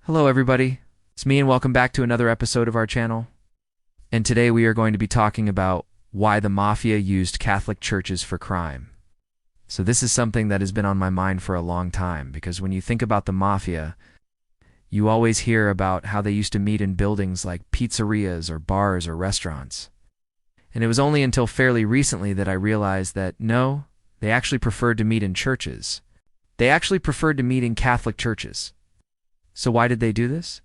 Hello everybody, it's me and welcome back to another episode of our channel. And today we are going to be talking about why the Mafia used Catholic churches for crime. So this is something that has been on my mind for a long time, because when you think about the Mafia, you always hear about how they used to meet in buildings like pizzerias or bars or restaurants. And it was only until fairly recently that I realized that no, they actually preferred to meet in churches. They actually preferred to meet in Catholic churches. So why did they do this?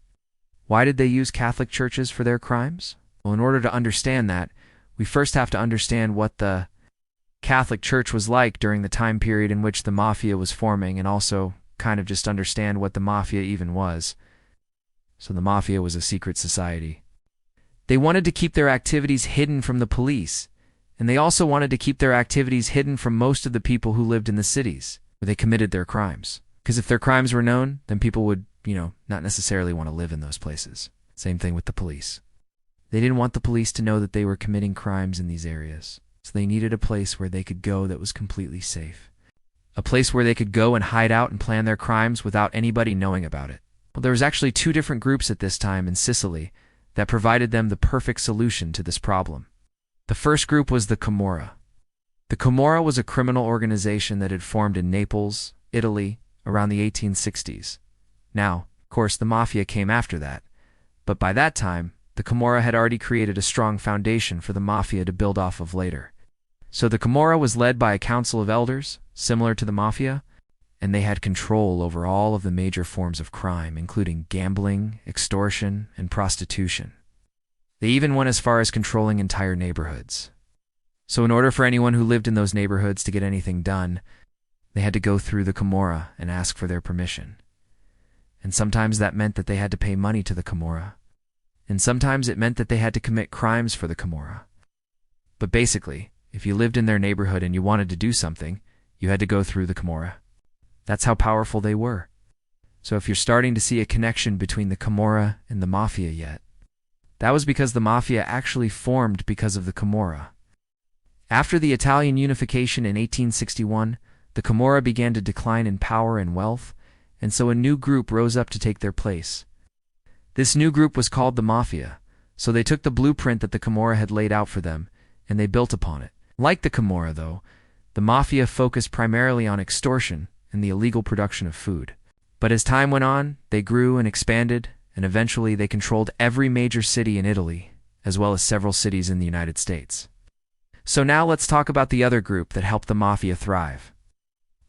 Why did they use Catholic churches for their crimes? Well, in order to understand that, we first have to understand what the Catholic Church was like during the time period in which the Mafia was forming, and also kind of just understand what the Mafia even was. So the Mafia was a secret society. They wanted to keep their activities hidden from the police, and they also wanted to keep their activities hidden from most of the people who lived in the cities where they committed their crimes. Because if their crimes were known, then people would, not necessarily want to live in those places. Same thing with the police. They didn't want the police to know that they were committing crimes in these areas. So they needed a place where they could go that was completely safe. A place where they could go and hide out and plan their crimes without anybody knowing about it. Well, there was actually two different groups at this time in Sicily that provided them the perfect solution to this problem. The first group was the Camorra. The Camorra was a criminal organization that had formed in Naples, Italy, around the 1860s. Now, of course, the Mafia came after that, but by that time, the Camorra had already created a strong foundation for the Mafia to build off of later. So the Camorra was led by a council of elders, similar to the Mafia, and they had control over all of the major forms of crime, including gambling, extortion, and prostitution. They even went as far as controlling entire neighborhoods. So in order for anyone who lived in those neighborhoods to get anything done, they had to go through the Camorra and ask for their permission. And sometimes that meant that they had to pay money to the Camorra. And sometimes it meant that they had to commit crimes for the Camorra. But basically, if you lived in their neighborhood and you wanted to do something, you had to go through the Camorra. That's how powerful they were. So if you're starting to see a connection between the Camorra and the Mafia yet, that was because the Mafia actually formed because of the Camorra. After the Italian unification in 1861, the Camorra began to decline in power and wealth, and so a new group rose up to take their place. This new group was called the Mafia, so they took the blueprint that the Camorra had laid out for them, and they built upon it. Like the Camorra, though, the Mafia focused primarily on extortion and the illegal production of food. But as time went on, they grew and expanded, and eventually they controlled every major city in Italy, as well as several cities in the United States. So now let's talk about the other group that helped the Mafia thrive.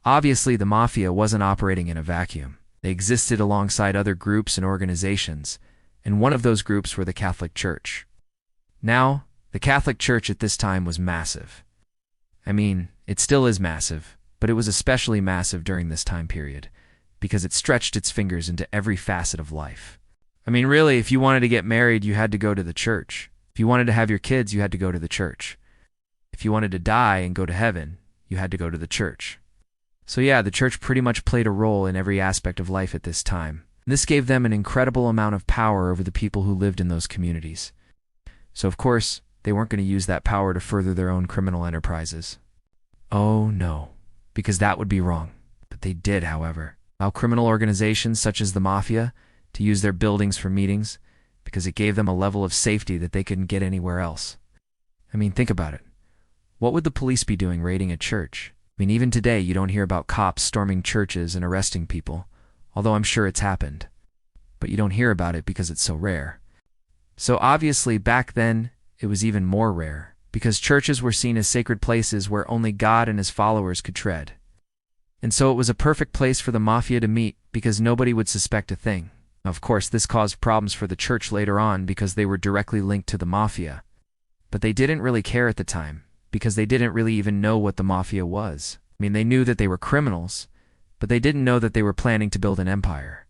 Obviously, the Mafia wasn't operating in a vacuum. They existed alongside other groups and organizations, and one of those groups were the Catholic Church. Now, the Catholic Church at this time was massive. I mean, it still is massive, but it was especially massive during this time period, because it stretched its fingers into every facet of life. I mean, really, if you wanted to get married, you had to go to the church. If you wanted to have your kids, you had to go to the church. If you wanted to die and go to heaven, you had to go to the church. So yeah, the church pretty much played a role in every aspect of life at this time. This gave them an incredible amount of power over the people who lived in those communities. So of course, they weren't going to use that power to further their own criminal enterprises. Oh no, because that would be wrong. But they did, however, allow criminal organizations such as the Mafia to use their buildings for meetings, because it gave them a level of safety that they couldn't get anywhere else. I mean, think about it. What would the police be doing raiding a church? I mean, even today, you don't hear about cops storming churches and arresting people, although I'm sure it's happened. But you don't hear about it because it's so rare. So obviously, back then, it was even more rare, because churches were seen as sacred places where only God and his followers could tread. And so it was a perfect place for the Mafia to meet, because nobody would suspect a thing. Of course, this caused problems for the church later on because they were directly linked to the Mafia. But they didn't really care at the time, because they didn't really even know what the Mafia was. I mean, they knew that they were criminals, but they didn't know that they were planning to build an empire.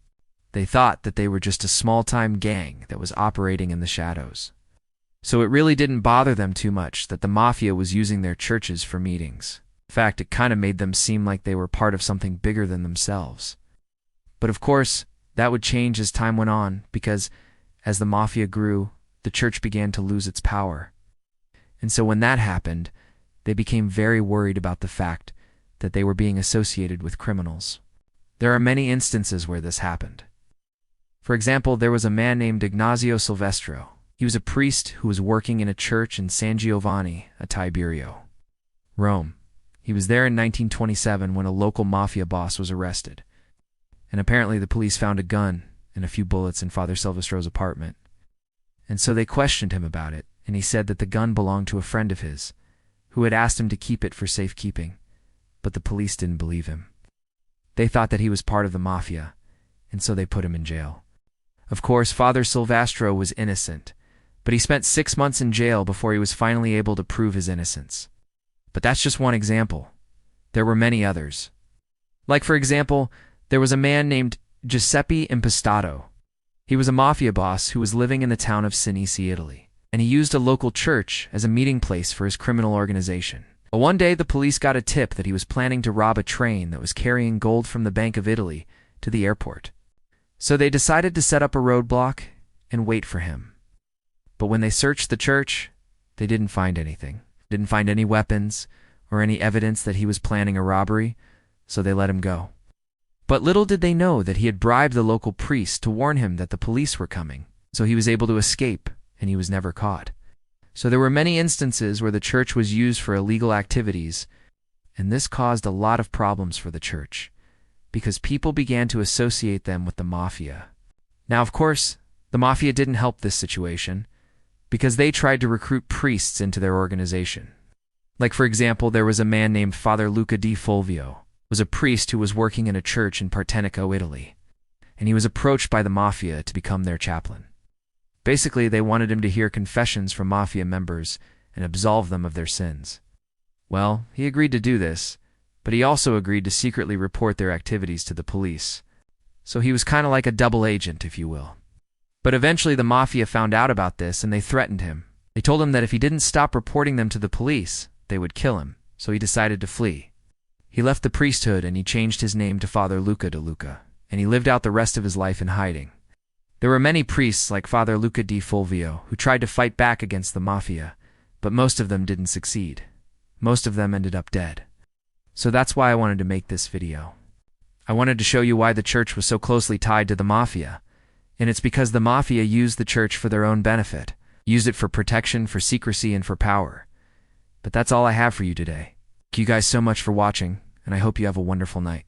They thought that they were just a small-time gang that was operating in the shadows. So it really didn't bother them too much that the Mafia was using their churches for meetings. In fact, it kind of made them seem like they were part of something bigger than themselves. But of course, that would change as time went on, because as the Mafia grew, the church began to lose its power. And so when that happened, they became very worried about the fact that they were being associated with criminals. There are many instances where this happened. For example, there was a man named Ignazio Silvestro. He was a priest who was working in a church in San Giovanni a Tiberio, Rome. He was there in 1927 when a local mafia boss was arrested. And apparently the police found a gun and a few bullets in Father Silvestro's apartment. And so they questioned him about it, and he said that the gun belonged to a friend of his, who had asked him to keep it for safekeeping. But the police didn't believe him. They thought that he was part of the mafia, and so they put him in jail. Of course, Father Silvestro was innocent, but he spent 6 months in jail before he was finally able to prove his innocence. But that's just one example. There were many others. Like, for example, there was a man named Giuseppe Impastato. He was a mafia boss who was living in the town of Sinisi, Italy, and he used a local church as a meeting place for his criminal organization. But one day the police got a tip that he was planning to rob a train that was carrying gold from the Bank of Italy to the airport. So they decided to set up a roadblock and wait for him. But when they searched the church, they didn't find anything. Didn't find any weapons or any evidence that he was planning a robbery, so they let him go. But little did they know that he had bribed the local priest to warn him that the police were coming, so he was able to escape and he was never caught. So there were many instances where the church was used for illegal activities, and this caused a lot of problems for the church, because people began to associate them with the mafia. Now, of course, the mafia didn't help this situation, because they tried to recruit priests into their organization. Like, for example, there was a man named Father Luca di Fulvio, was a priest who was working in a church in Partenico, Italy, and he was approached by the mafia to become their chaplain. Basically, they wanted him to hear confessions from mafia members and absolve them of their sins. Well, he agreed to do this, but he also agreed to secretly report their activities to the police. So he was kind of like a double agent, if you will. But eventually the mafia found out about this and they threatened him. They told him that if he didn't stop reporting them to the police, they would kill him, so he decided to flee. He left the priesthood and he changed his name to Father Luca de Luca, and he lived out the rest of his life in hiding. There were many priests like Father Luca di Fulvio who tried to fight back against the mafia, but most of them didn't succeed. Most of them ended up dead. So that's why I wanted to make this video. I wanted to show you why the church was so closely tied to the mafia, and it's because the mafia used the church for their own benefit, used it for protection, for secrecy, and for power. But that's all I have for you today. Thank you guys so much for watching, and I hope you have a wonderful night.